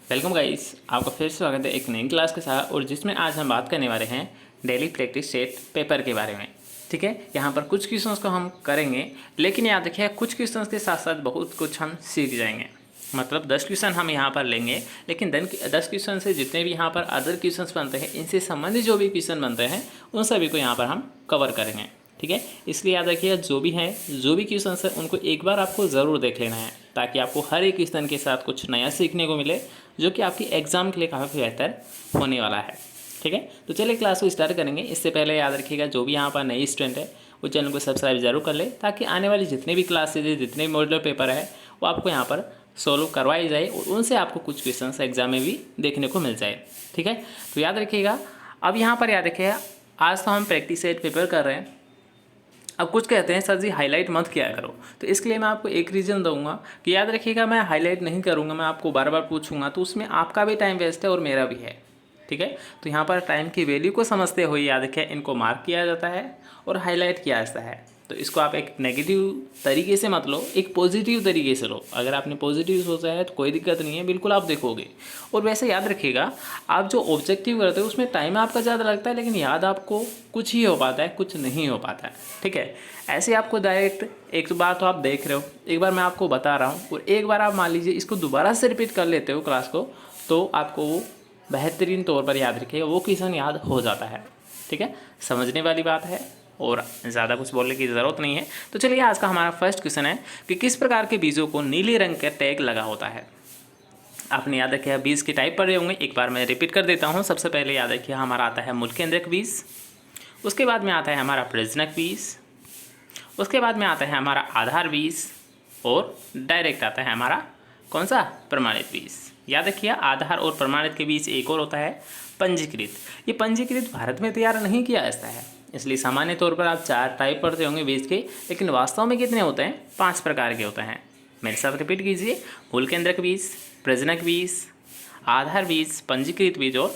Welcome guys, आपका फिर से स्वागत है एक नई क्लास के साथ। और जिसमें आज हम बात करने वाले हैं डेली प्रैक्टिस सेट पेपर के बारे में। ठीक है, यहाँ पर कुछ क्वेश्चंस को हम करेंगे, लेकिन याद रखिए कुछ क्वेश्चंस के साथ साथ बहुत कुछ हम सीख जाएंगे। मतलब 10 क्वेश्चन हम यहाँ पर लेंगे, लेकिन 10 क्वेश्चन से जितने भी यहाँ पर अदर क्वेश्चंस बनते हैं, इनसे संबंधित जो भी क्वेश्चन बनते हैं उन सभी को यहाँ पर हम कवर करेंगे। ठीक है, इसलिए याद रखिए जो भी क्वेश्चन है उनको एक बार आपको ज़रूर देख लेना है, ताकि आपको हर एक क्वेश्चन के साथ कुछ नया सीखने को मिले, जो कि आपकी एग्ज़ाम के लिए काफ़ी बेहतर होने वाला है। ठीक है, तो चलिए क्लास को स्टार्ट करेंगे। इससे पहले याद रखिएगा जो भी यहाँ पर नई स्टूडेंट है वो चैनल को सब्सक्राइब जरूर कर ले, ताकि आने वाली जितने भी क्लासेज है, जितने भी मॉडल पेपर है, वो आपको यहाँ पर सोल्व करवाई जाए और उनसे आपको कुछ क्वेश्चन एग्जाम में भी देखने को मिल जाए। ठीक है, तो याद रखिएगा। अब यहाँ पर याद रखिएगा, आज तो हम प्रैक्टिस सेट पेपर कर रहे हैं। अब कुछ कहते हैं सर जी हाईलाइट मत किया करो, तो इसके लिए मैं आपको एक रीज़न दूंगा कि याद रखिएगा मैं हाईलाइट नहीं करूंगा, मैं आपको बार बार पूछूंगा, तो उसमें आपका भी टाइम वेस्ट है और मेरा भी है। ठीक है, तो यहाँ पर टाइम की वैल्यू को समझते हुए याद रखिए इनको मार्क किया जाता है और हाईलाइट किया जाता है। तो इसको आप एक नेगेटिव तरीके से मत लो, एक पॉजिटिव तरीके से लो। अगर आपने पॉजिटिव सोचा है तो कोई दिक्कत नहीं है, बिल्कुल आप देखोगे। और वैसे याद रखिएगा, आप जो ऑब्जेक्टिव करते हो उसमें टाइम आपका ज़्यादा लगता है, लेकिन याद आपको कुछ ही हो पाता है, कुछ नहीं हो पाता है। ठीक है, ऐसे आपको डायरेक्ट एक बार तो आप देख रहे हो, एक बार मैं आपको बता रहा हूँ और एक बार आप मान लीजिए इसको दोबारा से रिपीट कर लेते हो क्लास को, तो आपको वो बेहतरीन तौर पर याद रखिएगा, वो क्वेश्चन याद हो जाता है। ठीक है, समझने वाली बात है और ज़्यादा कुछ बोलने की ज़रूरत नहीं है। तो चलिए आज का हमारा फर्स्ट क्वेश्चन है कि किस प्रकार के बीजों को नीले रंग का टैग लगा होता है। आपने याद रखिए बीज के टाइप पढ़े होंगे, एक बार मैं रिपीट कर देता हूँ। सबसे पहले याद रखिए हमारा आता है मूल केंद्रक बीज, उसके बाद में आता है हमारा प्रजनक बीज, उसके बाद में आता है हमारा आधार बीज और डायरेक्ट आता है हमारा कौन सा, प्रमाणित बीज। याद रखिए आधार और प्रमाणित के बीच एक और होता है पंजीकृत। ये पंजीकृत भारत में तैयार नहीं किया जाता है, इसलिए सामान्य तौर पर आप 4 टाइप पढ़ते होंगे बीज के, लेकिन वास्तव में कितने होते हैं, 5 प्रकार के होते हैं। मेरे साथ रिपीट कीजिए, मूल केंद्रक बीज, प्रजनक बीज, आधार बीज, पंजीकृत बीज और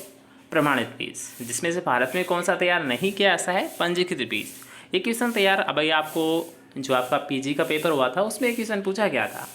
प्रमाणित बीज। जिसमें से भारत में कौन सा तैयार नहीं किया जाता है, पंजीकृत बीज। ये क्वेश्चन तैयार अभी आपको जो आपका पीजी का पेपर हुआ था उसमें एक क्वेश्चन पूछा गया था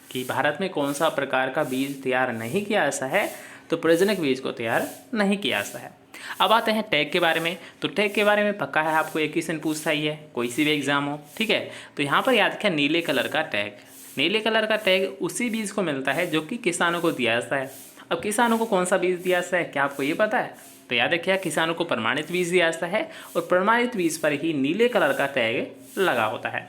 कि भारत में कौन सा प्रकार का बीज तैयार नहीं किया जाता है, तो प्रजनक बीज को तैयार नहीं किया जाता है। अब आते हैं टैग के बारे में। तो टैग के बारे में पक्का है आपको एक क्वेश्चन पूछता ही है, कोई सी भी एग्जाम हो। ठीक है, तो यहाँ पर याद रखें नीले कलर का टैग। नीले कलर का टैग उसी बीज को मिलता है जो कि किसानों को दिया जाता है। अब किसानों को कौन सा बीज दिया जाता है, क्या आपको ये पता है? तो याद रखिए किसानों को प्रमाणित बीज दिया जाता है और प्रमाणित बीज पर ही नीले कलर का टैग लगा होता है।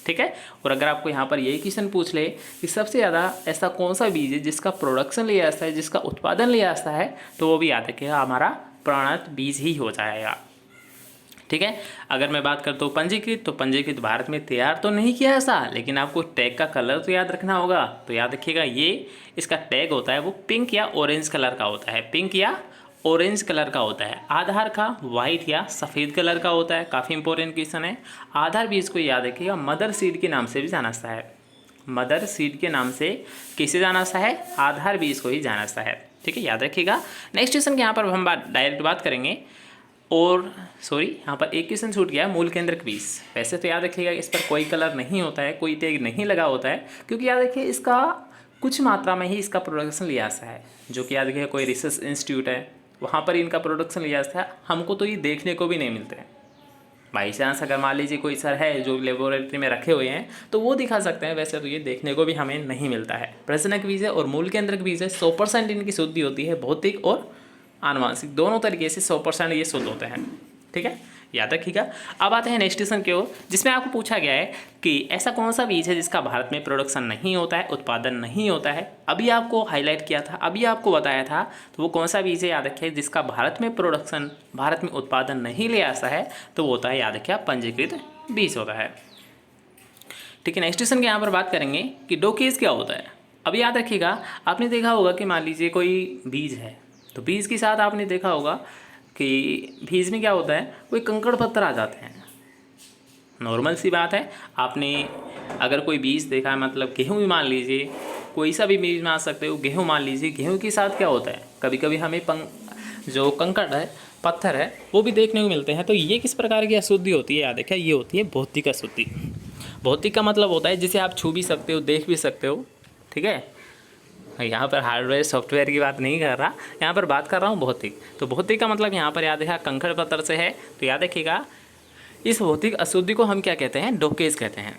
ठीक है, और अगर आपको यहाँ पर यही क्वेश्चन पूछ ले कि सबसे ज़्यादा ऐसा कौन सा बीज है जिसका प्रोडक्शन लिया जाता है, जिसका उत्पादन लिया जाता है, तो वो भी याद रखिएगा हमारा प्रमाणित बीज ही हो जाएगा। ठीक है, अगर मैं बात करता हूँ पंजीकृत, तो पंजीकृत भारत में तैयार तो नहीं किया ऐसा, लेकिन आपको टैग का कलर तो याद रखना होगा। तो याद रखिएगा ये इसका टैग होता है वो पिंक या ऑरेंज कलर का होता है, पिंक या ऑरेंज कलर का होता है। आधार का वाइट या सफ़ेद कलर का होता है। काफ़ी इंपॉर्टेंट क्वेश्चन है। आधार बीज को याद रखिएगा मदर सीड के नाम से भी जाना जाता है। मदर सीड के नाम से किसे जाना जाता है, आधार बीज को ही जाना जाता है। ठीक है, याद रखिएगा। नेक्स्ट क्वेश्चन के यहाँ पर हम डायरेक्ट बात करेंगे। और सॉरी, यहाँ पर एक क्वेश्चन छूट गया, मूल केंद्रक बीज। वैसे तो याद रखिएगा इस पर कोई कलर नहीं होता है, कोई टैग नहीं लगा होता है, क्योंकि याद रखिए इसका कुछ मात्रा में ही इसका प्रोडक्शन लिया जाता है। जो कि याद रखिए कोई रिसर्च इंस्टीट्यूट है, वहाँ पर इनका प्रोडक्शन लिया जाता है। हमको तो ये देखने को भी नहीं मिलते हैं। बाई चांस अगर मान लीजिए कोई सर है जो लेबोरेटरी में रखे हुए हैं तो वो दिखा सकते हैं, वैसे तो ये देखने को भी हमें नहीं मिलता है। प्रजनक बीज है और मूल केंद्रक बीज है, 100% इनकी शुद्धि होती है, भौतिक और आनुवांशिक दोनों तरीके से 100% ये शुद्ध होते हैं। ठीक है, याद रखिएगा। अब आते हैं नेक्स्ट क्वेश्चन की ओर, जिसमें आपको पूछा गया है कि ऐसा कौन सा बीज है जिसका भारत में प्रोडक्शन नहीं होता है, उत्पादन नहीं होता है। अभी आपको हाईलाइट किया था, अभी आपको बताया था, तो वो कौन सा बीज है याद रखिए जिसका भारत में प्रोडक्शन, भारत में उत्पादन नहीं ले आता है, तो वो होता है याद रखिए पंजीकृत बीज होता है। ठीक है, नेक्स्ट क्वेश्चन की यहाँ पर बात करेंगे कि डोकेज क्या होता है। अब याद रखिएगा आपने देखा होगा कि मान लीजिए कोई बीज है, तो बीज के साथ आपने देखा होगा कि बीज में क्या होता है, कोई कंकड़ पत्थर आ जाते हैं। नॉर्मल सी बात है, आपने अगर कोई बीज देखा है, मतलब गेहूँ भी मान लीजिए, कोई सा भी बीज में आ सकते हो, गेहूँ मान लीजिए, गेहूँ के साथ क्या होता है, कभी कभी हमें जो कंकड़ है, पत्थर है, वो भी देखने को मिलते हैं। तो ये किस प्रकार की अशुद्धि होती है, याद रखिए ये होती है भौतिक अशुद्धि। भौतिक का मतलब होता है जिसे आप छू भी सकते हो, देख भी सकते हो। ठीक है, यहाँ पर हार्डवेयर सॉफ्टवेयर की बात नहीं कर रहा, यहाँ पर बात कर रहा हूँ भौतिक। तो भौतिक का मतलब यहाँ पर याद रखिएगा कंकड़ पत्थर से है, तो याद रखिएगा इस भौतिक अशुद्धि को हम क्या कहते हैं, डोकेज कहते हैं।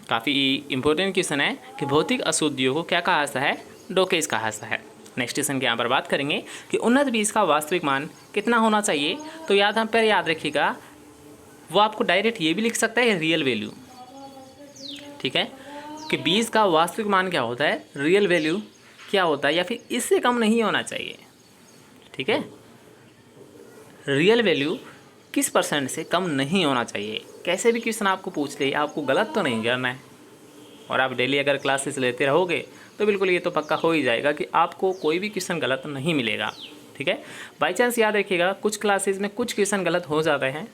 काफ़ी इंपॉर्टेंट क्वेश्चन है कि भौतिक अशुद्धियों को क्या कहा जाता है, डोकेज कहा जाता है। नेक्स्ट क्वेश्चन के यहाँ पर बात करेंगे कि उन्नत बीज का वास्तविक मान कितना होना चाहिए। तो याद रखिएगा वो आपको डायरेक्ट ये भी लिख सकता है रियल वैल्यू, ठीक है, कि बीज का वास्तविक मान क्या होता है, रियल वैल्यू क्या होता है, या फिर इससे कम नहीं होना चाहिए। ठीक है, रियल वैल्यू किस परसेंट से कम नहीं होना चाहिए। कैसे भी क्वेश्चन आपको पूछ ले, आपको गलत तो नहीं करना है। और आप डेली अगर क्लासेस लेते रहोगे तो बिल्कुल ये तो पक्का हो ही जाएगा कि आपको कोई भी क्वेश्चन गलत नहीं मिलेगा। ठीक है, बाई चांस याद रखिएगा कुछ क्लासेस में कुछ क्वेश्चन गलत हो जाते हैं,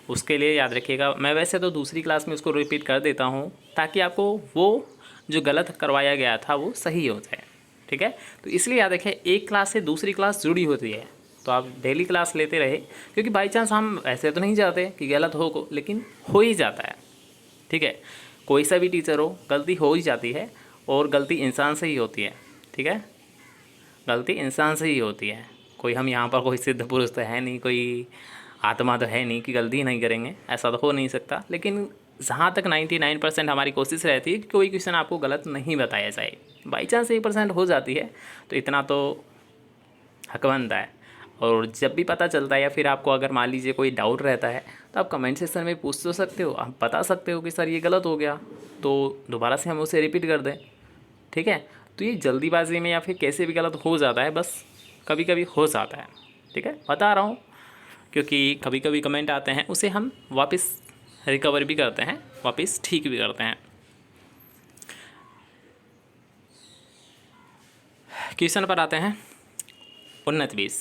उसके लिए याद रखिएगा मैं वैसे तो दूसरी क्लास में उसको रिपीट कर देता हूँ ताकि आपको वो जो गलत करवाया गया था वो सही हो जाए। ठीक है, तो इसलिए याद रखिए एक क्लास से दूसरी क्लास जुड़ी होती है, तो आप डेली क्लास लेते रहे, क्योंकि बाई चांस हम ऐसे तो नहीं चाहते कि गलत हो, लेकिन हो ही जाता है। ठीक है, कोई सा भी टीचर हो गलती हो ही जाती है, और गलती इंसान से ही होती है। ठीक है, गलती इंसान से ही होती है। कोई हम यहाँ पर कोई सिद्ध पुरुष तो है नहीं, कोई आत्मा तो है नहीं कि गलती नहीं करेंगे, ऐसा तो हो नहीं सकता। लेकिन जहाँ तक 99% हमारी कोशिश रहती है कि कोई क्वेश्चन आपको गलत नहीं बताया जाए। बाई चांस 1% हो जाती है तो इतना तो हक बनता है। और जब भी पता चलता है या फिर आपको अगर मान लीजिए कोई डाउट रहता है तो आप कमेंट सेक्शन में पूछ तो सकते हो, आप बता सकते हो कि सर ये गलत हो गया, तो दोबारा से हम उसे रिपीट कर दें। ठीक है, तो ये जल्दीबाजी में या फिर कैसे भी गलत हो जाता है, बस कभी कभी हो जाता है। ठीक है, बता रहा हूँ क्योंकि कभी कभी कमेंट आते हैं, उसे हम वापस रिकवर भी करते हैं, वापस ठीक भी करते हैं। क्वेश्चन पर आते हैं। उन्नत बीज,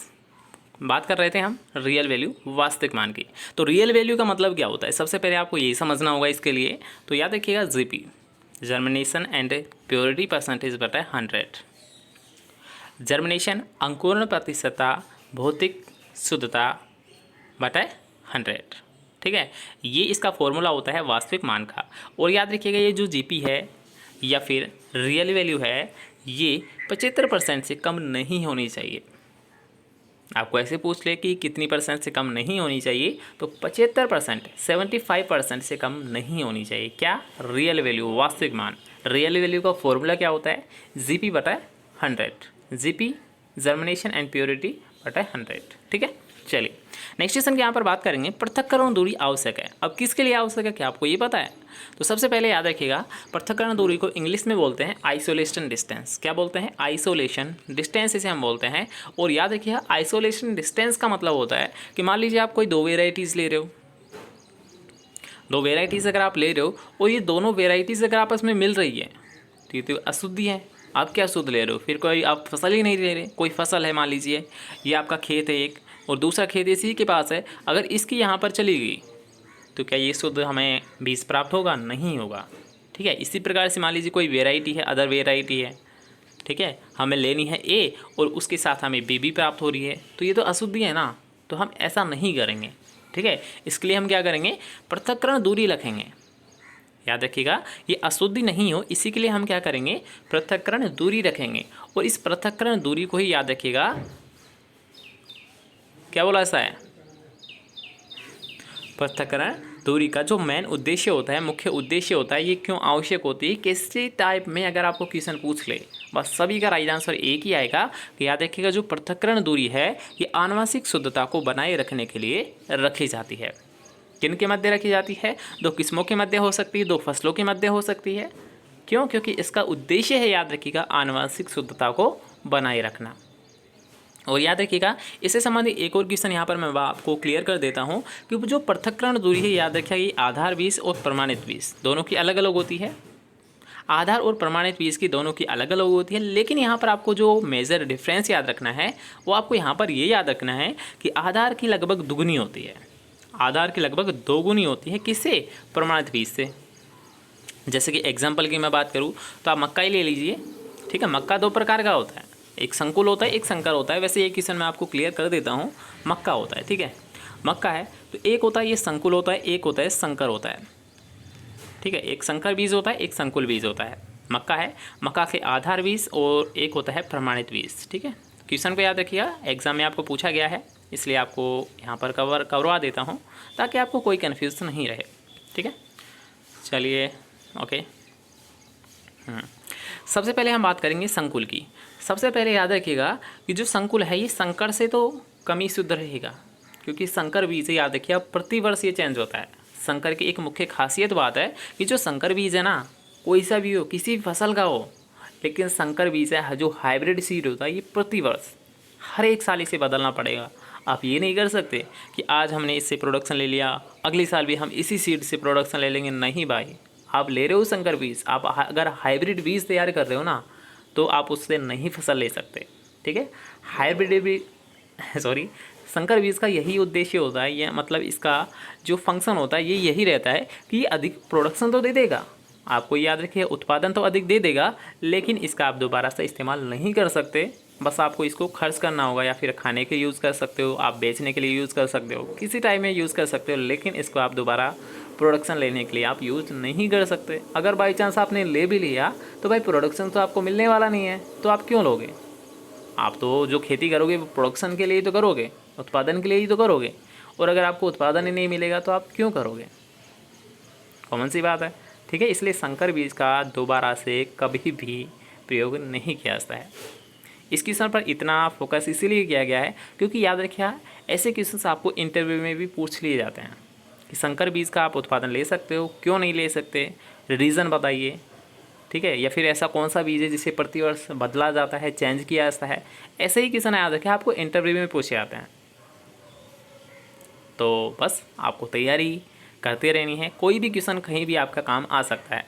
बात कर रहे थे हम रियल वैल्यू वास्तविक मान की। तो रियल वैल्यू का मतलब क्या होता है, सबसे पहले आपको यही समझना होगा इसके लिए। तो याद रखिएगा GP, germination and purity percentage बटा 100। जर्मिनेशन अंकुरण प्रतिशतता, भौतिक शुद्धता बटा 100। ठीक है, ये इसका फॉर्मूला होता है वास्तविक मान का। और याद रखिएगा ये जो जीपी है या फिर रियल वैल्यू है, ये 75% से कम नहीं होनी चाहिए। आपको ऐसे पूछ ले कि कितनी परसेंट से कम नहीं होनी चाहिए, तो 75%, 75% से कम नहीं होनी चाहिए। क्या, रियल वैल्यू वास्तविक मान। रियल वैल्यू का फॉर्मूला क्या होता है, जीपी बटा 100। जीपी जर्मिनेशन एंड प्योरिटी बटा 100। ठीक है, चलिए नेक्स्ट क्वेश्चन की यहाँ पर बात करेंगे। पृथक्करण दूरी आवश्यक है, अब किसके लिए आवश्यक है, क्या आपको ये पता है। तो सबसे पहले याद रखिएगा पृथक्करण दूरी को इंग्लिश में बोलते हैं आइसोलेशन डिस्टेंस। क्या बोलते हैं, आइसोलेशन डिस्टेंस इसे हम बोलते हैं। और याद रखिएगा आइसोलेशन डिस्टेंस का मतलब होता है कि मान लीजिए आप कोई दो वेराइटीज़ ले रहे हो, दो वेराइटीज़ अगर आप ले रहे हो और ये दोनों वेराइटीज़ अगर आपस में मिल रही है तो ये तो अशुद्धि है। आप क्या शुद्ध ले रहे हो, फिर कोई आप फसल ही नहीं ले रहे। कोई फसल है, मान लीजिए ये आपका खेत है एक, और दूसरा खेत इसी के पास है, अगर इसकी यहाँ पर चली गई तो क्या ये शुद्ध हमें बीज प्राप्त होगा, नहीं होगा। ठीक है, इसी प्रकार से मान लीजिए कोई वेराइटी है, अदर वेराइटी है, ठीक है, हमें लेनी है ए और उसके साथ हमें बी भी प्राप्त हो रही है, तो ये तो अशुद्धि है ना, तो हम ऐसा नहीं करेंगे। ठीक है, इसके लिए हम क्या करेंगे, पृथक्करण दूरी रखेंगे। याद रखिएगा ये अशुद्धि नहीं हो, इसी के लिए हम क्या करेंगे, पृथक्करण दूरी रखेंगे। और इस पृथक्करण दूरी को ही याद रखिएगा क्या बोला ऐसा है, पृथक्करण दूरी का जो मेन उद्देश्य होता है, मुख्य उद्देश्य होता है, ये क्यों आवश्यक होती है। किसी टाइप में अगर आपको क्वेश्चन पूछ ले, बस सभी का राइट आंसर एक ही आएगा कि याद रखिएगा जो पृथक्करण दूरी है ये आनुवंशिक शुद्धता को बनाए रखने के लिए रखी जाती है। किन के मध्य रखी जाती है, दो किस्मों के मध्य हो सकती है, दो फसलों के मध्य हो सकती है। क्यों, क्योंकि इसका उद्देश्य है याद रखिएगा आनुवंशिक शुद्धता को बनाए रखना। और याद रखिएगा इससे संबंधित एक और क्वेश्चन यहाँ पर मैं आपको क्लियर कर देता हूँ कि जो पृथक्करण दूरी है, याद रखिएगा ये आधार बीज और प्रमाणित बीज दोनों की अलग अलग होती है। आधार और प्रमाणित बीज की दोनों की अलग अलग होती है, लेकिन यहाँ पर आपको जो मेजर डिफरेंस याद रखना है वो आपको यहाँ पर ये याद रखना है कि आधार की लगभग दुगुनी होती है, आधार की लगभग दोगुनी होती है, किससे, प्रमाणित बीज से। जैसे कि एग्जाम्पल की मैं बात करूँ तो आप मक्का ही ले लीजिए। ठीक है, मक्का दो प्रकार का होता है, एक संकुल होता है, एक संकर होता है। वैसे ये क्वेश्चन मैं आपको क्लियर कर देता हूँ, मक्का होता है। ठीक है, मक्का है तो एक होता है ये संकुल होता है, एक होता है संकर होता है। ठीक है, एक संकर बीज होता है, एक संकुल बीज होता है। मक्का है, मक्का के आधार बीज और एक होता है प्रमाणित बीज। ठीक है, क्वेश्चन को याद रखिएगा, एग्जाम में आपको पूछा गया है, इसलिए आपको यहाँ पर करवा देता हूँ ताकि आपको कोई कन्फ्यूज़न नहीं रहे। ठीक है, चलिए ओके। सबसे पहले हम बात करेंगे संकुल की। सबसे पहले याद रखिएगा कि जो संकुल है ये संकर से तो कम ही शुद्ध रहेगा, क्योंकि संकर बीज याद रखिएगा प्रतिवर्ष ये चेंज होता है। संकर की एक मुख्य खासियत बात है कि जो संकर बीज है ना, कोई सा भी हो, किसी भी फसल का हो, लेकिन संकर बीज है जो हाइब्रिड सीड होता है ये प्रतिवर्ष हर एक साल इसे बदलना पड़ेगा। आप ये नहीं कर सकते कि आज हमने इससे प्रोडक्शन ले लिया, अगले साल भी हम इसी सीड से प्रोडक्शन ले लेंगे। नहीं भाई, आप ले रहे हो संकर बीज, आप अगर हाइब्रिड बीज तैयार कर रहे हो ना तो आप उससे नहीं फसल ले सकते। ठीक है, हाइब्रिड बीज संकर बीज का यही उद्देश्य होता है, ये मतलब इसका जो फंक्शन होता है ये यही रहता है कि ये अधिक प्रोडक्शन तो दे देगा, आपको याद रखिए उत्पादन तो अधिक दे देगा, लेकिन इसका आप दोबारा से इस्तेमाल नहीं कर सकते। बस आपको इसको खर्च करना होगा, या फिर खाने के यूज़ कर सकते हो, आप बेचने के लिए यूज़ कर सकते हो, किसी टाइम में यूज़ कर सकते हो, लेकिन इसको आप दोबारा प्रोडक्शन लेने के लिए आप यूज़ नहीं कर सकते। अगर बाई चांस आपने ले भी लिया तो भाई प्रोडक्शन तो आपको मिलने वाला नहीं है, तो आप क्यों लोगे? आप तो जो खेती करोगे वो प्रोडक्शन के लिए ही तो करोगे, उत्पादन के लिए ही तो करोगे, और अगर आपको उत्पादन ही नहीं मिलेगा तो आप क्यों करोगे? कॉमन सी बात है। ठीक है, इसलिए संकर बीज का दोबारा से कभी भी प्रयोग नहीं किया जाता है। इस क्वेश्चन पर इतना फोकस इसीलिए किया गया है क्योंकि याद रखिए ऐसे क्वेश्चन आपको इंटरव्यू में भी पूछ लिए जाते हैं कि संकर बीज का आप उत्पादन ले सकते हो, क्यों नहीं ले सकते, रीज़न बताइए। ठीक है, या फिर ऐसा कौन सा बीज है जिसे प्रतिवर्ष बदला जाता है, चेंज किया जाता है। ऐसे ही क्वेश्चन याद रखें आपको इंटरव्यू में पूछे जाते हैं, तो बस आपको तैयारी करते रहनी है, कोई भी क्वेश्चन कहीं भी आपका काम आ सकता है।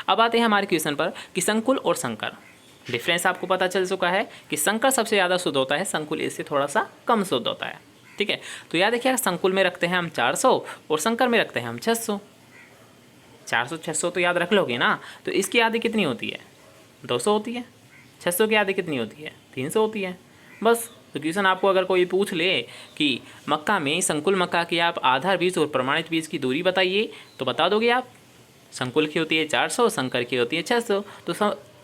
अब आते हैं हमारे क्वेश्चन पर कि संकुल और संकर डिफरेंस आपको पता चल चुका है कि संकर सबसे ज़्यादा शुद्ध होता है, संकुल इससे थोड़ा सा कम शुद्ध होता है। ठीक है, तो याद रखिए संकुल में रखते हैं हम 400 और संकर में रखते हैं हम 600। 400 600 तो याद रख लोगे ना, तो इसकी आधी कितनी होती है? 200 होती है। 600 की आधी कितनी होती है? 300 होती है। बस, तो क्वेश्चन आपको अगर कोई पूछ ले कि मक्का में संकुल मक्का की आप आधार बीज और प्रमाणित बीज की दूरी बताइए, तो बता दोगे आप? संकुल की होती है 400, संकर की होती है 600। तो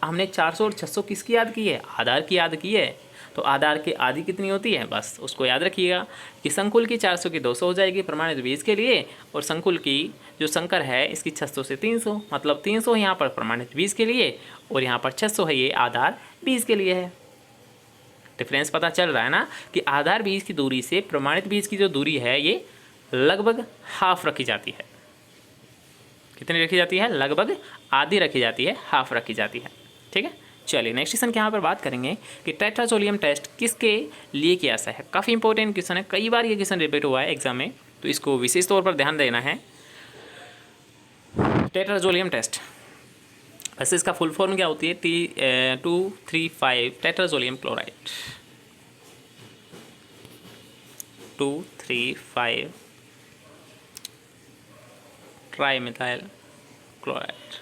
हमने 400 और 600 किसकी याद की है? आधार की याद की है। तो आधार की आधी कितनी होती है? बस उसको याद रखिएगा कि संकुल की 400 की 200 हो जाएगी प्रमाणित बीज के लिए, और संकुल की जो संकर है इसकी 600 से 300, मतलब 300 यहाँ पर प्रमाणित बीज के लिए और यहाँ पर 600 है ये आधार बीज के लिए है। डिफरेंस पता चल रहा है ना कि आधार बीज की दूरी से प्रमाणित बीज की जो दूरी है ये लगभग हाफ रखी जाती है। कितनी रखी जाती है? लगभग आधी रखी जाती है, हाफ रखी जाती है। ठीक है, चलिए नेक्स्ट क्वेश्चन के यहाँ पर बात करेंगे कि टेट्राजोलियम टेस्ट किसके लिए किया जाता है। काफ़ी इंपॉर्टेंट क्वेश्चन है, कई बार ये क्वेश्चन रिपीट हुआ है एग्जाम में, तो इसको विशेष तौर पर ध्यान देना है। टेट्राजोलियम टेस्ट, वैसे इसका फुल फॉर्म क्या होती है? 2,3,5 tetrazolium chloride. 2,3,5 trimethyl chloride.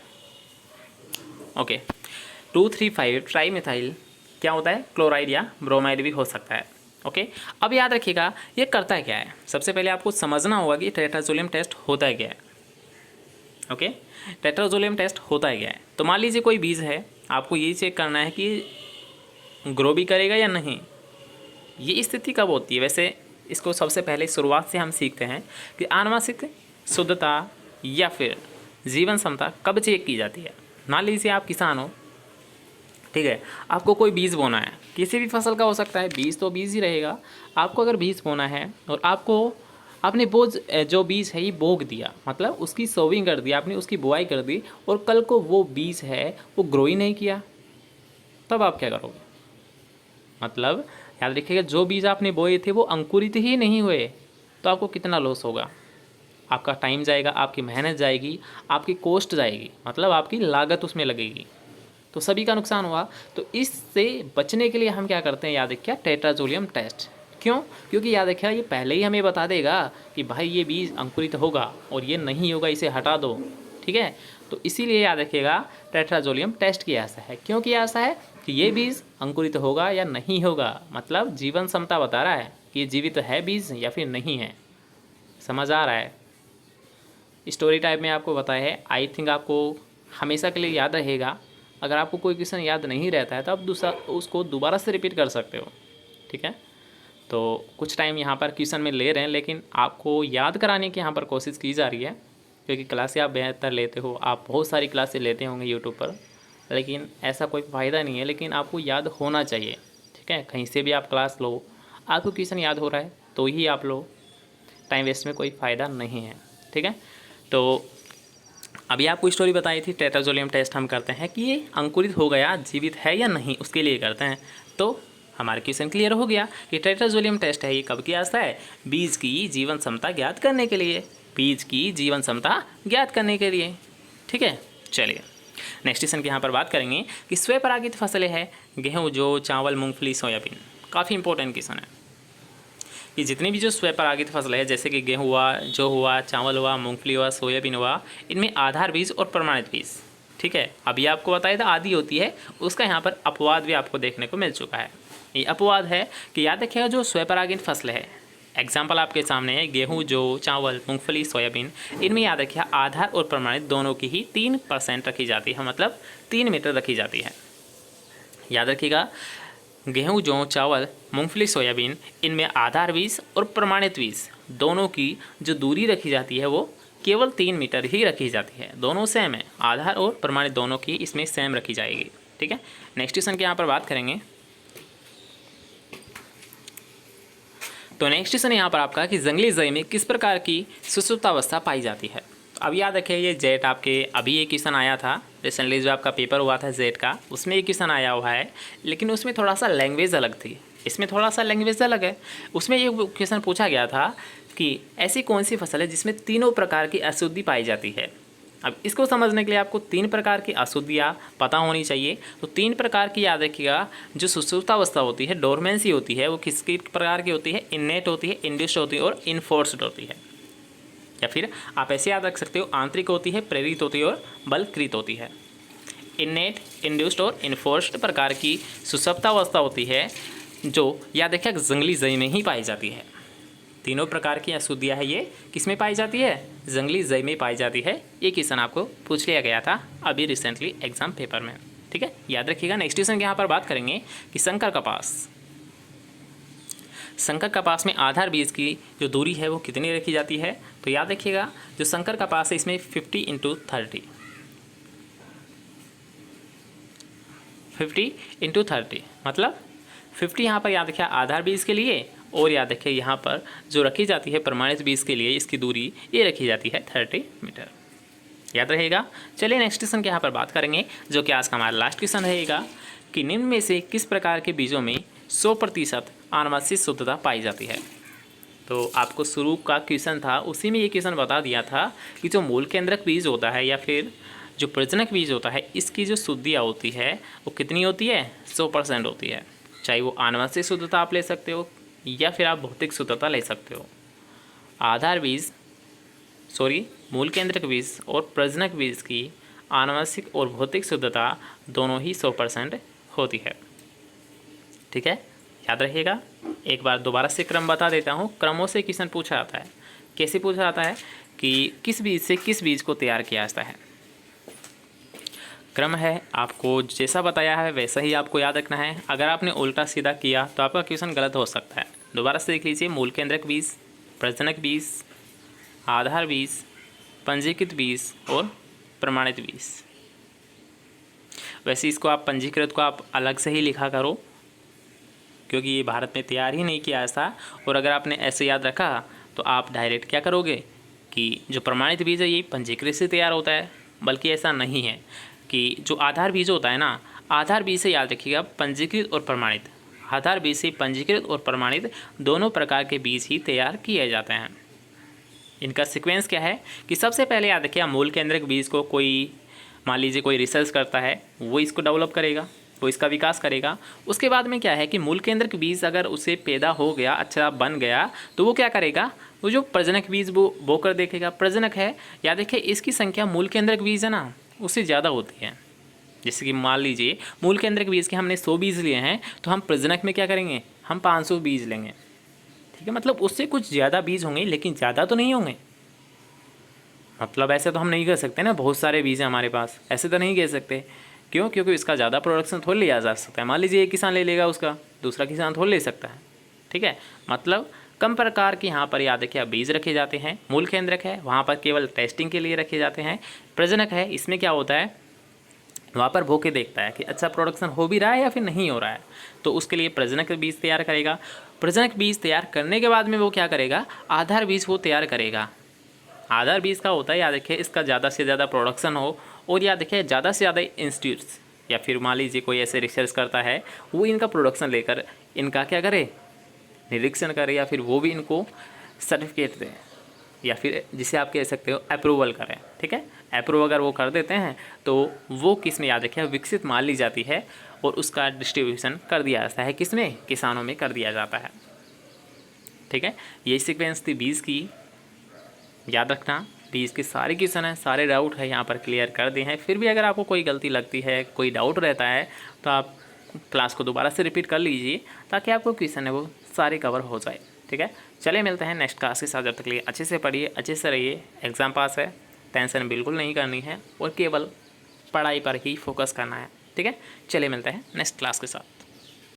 Okay, 2,3,5 trimethyl क्या होता है? क्लोराइड या ब्रोमाइड भी हो सकता है। ओके, अब याद रखिएगा ये करता क्या है। सबसे पहले आपको समझना होगा कि टेट्राजोलियम टेस्ट होता क्या है। ओके, टेट्राजोलियम टेस्ट होता है क्या है। तो मान लीजिए कोई बीज है, आपको ये चेक करना है कि ग्रो भी करेगा या नहीं। ये स्थिति कब होती है? वैसे इसको सबसे पहले शुरुआत से हम सीखते हैं कि आनुवंशिक शुद्धता या फिर जीवन क्षमता कब चेक की जाती है। मान लीजिए आप किसान हो, ठीक है, आपको कोई बीज बोना है, किसी भी फसल का हो सकता है, बीज तो बीज ही रहेगा। आपको अगर बीज बोना है और आपने जो बीज है ये बोग दिया, मतलब उसकी सोविंग कर दी आपने, उसकी बुआई कर दी, और कल को वो बीज है वो ग्रो ही नहीं किया, तब आप क्या करोगे? मतलब याद रखिएगा जो बीज आपने बोए थे वो अंकुरित ही नहीं हुए, तो आपको कितना लॉस होगा? आपका टाइम जाएगा, आपकी मेहनत जाएगी, आपकी कॉस्ट जाएगी, मतलब आपकी लागत उसमें लगेगी, तो सभी का नुकसान हुआ। तो इससे बचने के लिए हम क्या करते हैं? याद रखिए टेट्राजोलियम टेस्ट। क्यों? क्योंकि याद रखिए ये पहले ही हमें बता देगा कि भाई ये बीज अंकुरित होगा और ये नहीं होगा, इसे हटा दो। ठीक है, तो इसीलिए याद रखिएगा टेट्राजोलियम टेस्ट किया ऐसा है। क्यों किया ऐसा है? कि ये बीज अंकुरित होगा या नहीं होगा, मतलब जीवन क्षमता बता रहा है कि ये जीवित है बीज या फिर नहीं है। समझ आ रहा है? स्टोरी टाइप में आपको बताया है, आई थिंक आपको हमेशा के लिए याद रहेगा। अगर आपको कोई क्वेश्चन याद नहीं रहता है तो आप दूसरा उसको दोबारा से रिपीट कर सकते हो, ठीक है। तो कुछ टाइम यहाँ पर क्वेश्चन में ले रहे हैं, लेकिन आपको याद कराने की यहाँ पर कोशिश की जा रही है, क्योंकि क्लासें आप बेहतर लेते हो, आप बहुत सारी क्लासें लेते होंगे यूट्यूब पर, लेकिन ऐसा कोई फ़ायदा नहीं है। लेकिन आपको याद होना चाहिए, ठीक है। कहीं से भी आप क्लास लो, आपको क्वेश्चन याद हो रहा है तो ही आप लो, टाइम वेस्ट में कोई फ़ायदा नहीं है, ठीक है। तो अभी आपको स्टोरी बताई थी, टेट्राजोलियम टेस्ट हम करते हैं कि ये अंकुरित हो गया, जीवित है या नहीं, उसके लिए करते हैं। तो हमारा क्वेश्चन क्लियर हो गया कि टेट्राजोलियम टेस्ट है ये कब किया जाता है, बीज की जीवन क्षमता ज्ञात करने के लिए, बीज की जीवन क्षमता ज्ञात करने के लिए, ठीक है। चलिए नेक्स्ट क्वेश्चन की यहाँ पर बात करेंगे कि स्वपरागित फसलें हैं गेहूँ, जौ, चावल, मूंगफली, सोयाबीन। काफ़ी इंपॉर्टेंट क्वेश्चन है कि जितनी भी जो स्वपरागित फसलें हैं, जैसे कि गेहूँ हुआ, जौ हुआ, चावल हुआ, मूंगफली हुआ, सोयाबीन हुआ, इनमें आधार बीज और प्रमाणित बीज, ठीक है। अभी आपको बताया था आदि होती है, उसका यहाँ पर अपवाद भी आपको देखने को मिल चुका है। ये अपवाद है कि याद रखिएगा जो स्वपरागित फसलें है, एग्जाम्पल आपके सामने है गेहूँ, जौ, चावल, मूंगफली, सोयाबीन, इनमें याद रखिए आधार और प्रमाणित दोनों की ही 3% रखी जाती है, मतलब 3 मीटर रखी जाती है। याद रखिएगा गेहूँ, जौ, चावल, मूंगफली, सोयाबीन, इनमें आधार बीज और प्रमाणित बीज दोनों की जो दूरी रखी जाती है वो केवल 3 मीटर ही रखी जाती है। दोनों सेम है, आधार और प्रमाणित दोनों की इसमें सेम रखी जाएगी, ठीक है। नेक्स्ट क्वेश्चन की यहाँ पर बात करेंगे। तो नेक्स्ट क्वेश्चन यहाँ पर आपका कि जंगली जई में किस प्रकार की सुषुप्तावस्था पाई जाती है। तो अब याद रखिए ये जेट आपके अभी ये क्वेश्चन आया था रिसेंटली, जो आपका पेपर हुआ था जेट का, उसमें ये क्वेश्चन आया हुआ है, लेकिन उसमें थोड़ा सा लैंग्वेज अलग थी, इसमें थोड़ा सा लैंग्वेज अलग है। उसमें ये क्वेश्चन पूछा गया था कि ऐसी कौन सी फसल है जिसमें तीनों प्रकार की अशुद्धि पाई जाती है। अब इसको समझने के लिए आपको 3 प्रकार की अशुद्धियाँ पता होनी चाहिए। तो 3 प्रकार की याद रखिएगा, जो सुषुप्तावस्था होती है, डोरमेंसी होती है, वो किस प्रकार की होती है, इन्नेट होती है, इंड्यूस्ड होती है और इन्फोर्स्ड होती है। या फिर आप ऐसे याद रख सकते हो, आंतरिक होती है, प्रेरित होती है और बलकृत होती है। इन्नेट, इंड्यूस्ड और इन्फोर्स्ड प्रकार की सुषुप्तावस्था होती है, जो याद रखिएगा जंगली जई में ही पाई जाती है। तीनों प्रकार की अशुद्धियाँ है ये किस में पाई जाती है, जंगली जई में पाई जाती है। ये क्वेश्चन आपको पूछ लिया गया था अभी रिसेंटली एग्जाम पेपर में, ठीक है, याद रखिएगा। नेक्स्ट क्वेश्चन यहाँ पर बात करेंगे कि संकर कपास, संकर कपास में आधार बीज की जो दूरी है वो कितनी रखी जाती है। तो याद रखिएगा जो संकर कपास है इसमें 50 × 30 मतलब 50 यहाँ पर याद रखिए आधार बीज के लिए, और याद रखिए यहाँ पर जो रखी जाती है प्रमाणित बीज के लिए, इसकी दूरी ये रखी जाती है 30 मीटर, याद रहेगा। चलिए नेक्स्ट क्वेश्चन की यहाँ पर बात करेंगे, जो कि आज का हमारा लास्ट क्वेश्चन रहेगा कि निम्न में से किस प्रकार के बीजों में 100% आनुवंशिक शुद्धता पाई जाती है। तो आपको शुरू का क्वेश्चन था उसी में ये क्वेश्चन बता दिया था कि जो मूल केंद्रक बीज होता है या फिर जो प्रजनक बीज होता है, इसकी जो शुद्धियाँ होती है वो कितनी होती है, 100% होती है। चाहे वो आनुवंशिक शुद्धता आप ले सकते हो या फिर आप भौतिक शुद्धता ले सकते हो। आधार बीज मूल केंद्रक बीज और प्रजनक बीज की आनुवंशिक और भौतिक शुद्धता दोनों ही 100% होती है, ठीक है, याद रखिएगा। एक बार दोबारा से क्रम बता देता हूँ, क्रमों से क्वेश्चन पूछा जाता है। कैसे पूछा जाता है कि किस बीज से किस बीज को तैयार किया जाता है। क्रम है, आपको जैसा बताया है वैसा ही आपको याद रखना है। अगर आपने उल्टा सीधा किया तो आपका क्वेश्चन गलत हो सकता है। दोबारा से देख लीजिए, मूल केंद्रक बीज, प्रजनक बीज, आधार बीज, पंजीकृत बीज और प्रमाणित बीज। वैसे इसको आप पंजीकृत को आप अलग से ही लिखा करो, क्योंकि ये भारत में तैयार ही नहीं किया ऐसा। और अगर आपने ऐसे याद रखा तो आप डायरेक्ट क्या करोगे कि जो प्रमाणित बीज है ये पंजीकृत से तैयार होता है, बल्कि ऐसा नहीं है कि जो आधार बीज होता है ना, आधार बीज से याद रखिएगा पंजीकृत और प्रमाणित, आधार बीज से पंजीकृत और प्रमाणित दोनों प्रकार के बीज ही तैयार किए जाते हैं। इनका सीक्वेंस क्या है कि सबसे पहले याद रखिएगा मूल केंद्रक बीज को कोई मान लीजिए कोई रिसर्च करता है, वो इसको डेवलप करेगा, वो इसका विकास करेगा। उसके बाद में क्या है कि मूल केंद्रक बीज अगर उसे पैदा हो गया, अच्छा बन गया, तो वो क्या करेगा, वो जो प्रजनक बीज वो बोकर देखेगा। प्रजनक है, याद रखिए इसकी संख्या मूल केंद्रक बीज है ना उससे ज़्यादा होती है। जैसे कि मान लीजिए मूल केंद्रक बीज के हमने 100 बीज लिए हैं, तो हम प्रजनक में क्या करेंगे, हम 500 बीज लेंगे, ठीक है। मतलब उससे कुछ ज़्यादा बीज होंगे, लेकिन ज़्यादा तो नहीं होंगे। मतलब ऐसे तो हम नहीं कह सकते ना बहुत सारे बीज हैं हमारे पास, ऐसे तो नहीं कह सकते क्यों? क्योंकि इसका ज़्यादा प्रोडक्शन थोड़ी लिया जा सकता है। मान लीजिए एक किसान ले लेगा, उसका दूसरा किसान थोड़ी ले सकता है। ठीक है, मतलब कम प्रकार के यहाँ पर याद रखिए बीज रखे जाते हैं। मूल केंद्रक है, वहाँ पर केवल टेस्टिंग के लिए रखे जाते हैं। प्रजनक है, इसमें क्या होता है, वहाँ पर भोके देखता है कि अच्छा प्रोडक्शन हो भी रहा है या फिर नहीं हो रहा है, तो उसके लिए प्रजनक बीज तैयार करेगा। प्रजनक बीज तैयार करने के बाद में वो क्या करेगा, आधार बीज वो तैयार करेगा। आधार बीज का होता है याद रखिए इसका ज़्यादा से ज़्यादा प्रोडक्शन हो, और याद रखिए ज़्यादा से ज़्यादा इंस्टीट्यूट्स या फिर मान लीजिए कोई ऐसे रिसर्च करता है वो इनका प्रोडक्शन लेकर इनका क्या करे, निरीक्षण करे, या फिर वो भी इनको सर्टिफिकेट दें, या फिर जिसे आप कह सकते हो अप्रूवल करें। ठीक है, अप्रूव अगर वो कर देते हैं तो वो किस में याद रखिए विकसित मान ली जाती है, और उसका डिस्ट्रीब्यूशन कर दिया जाता है, किसमें, किसानों में कर दिया जाता है। ठीक है, ये सीक्वेंस थी बीज की, याद रखना। बीज के सारे क्वेश्चन हैं, सारे डाउट है यहाँ पर क्लियर कर दिए हैं। फिर भी अगर आपको कोई गलती लगती है, कोई डाउट रहता है, तो आप क्लास को दोबारा से रिपीट कर लीजिए ताकि आपको क्वेश्चन है वो सारे कवर हो जाए। ठीक है, चलिए मिलते हैं नेक्स्ट क्लास के साथ। जब तक के लिए अच्छे से पढ़िए, अच्छे से रहिए। एग्ज़ाम पास है, टेंशन बिल्कुल नहीं करनी है और केवल पढ़ाई पर ही फोकस करना है। ठीक है, चलिए मिलते हैं नेक्स्ट क्लास के साथ।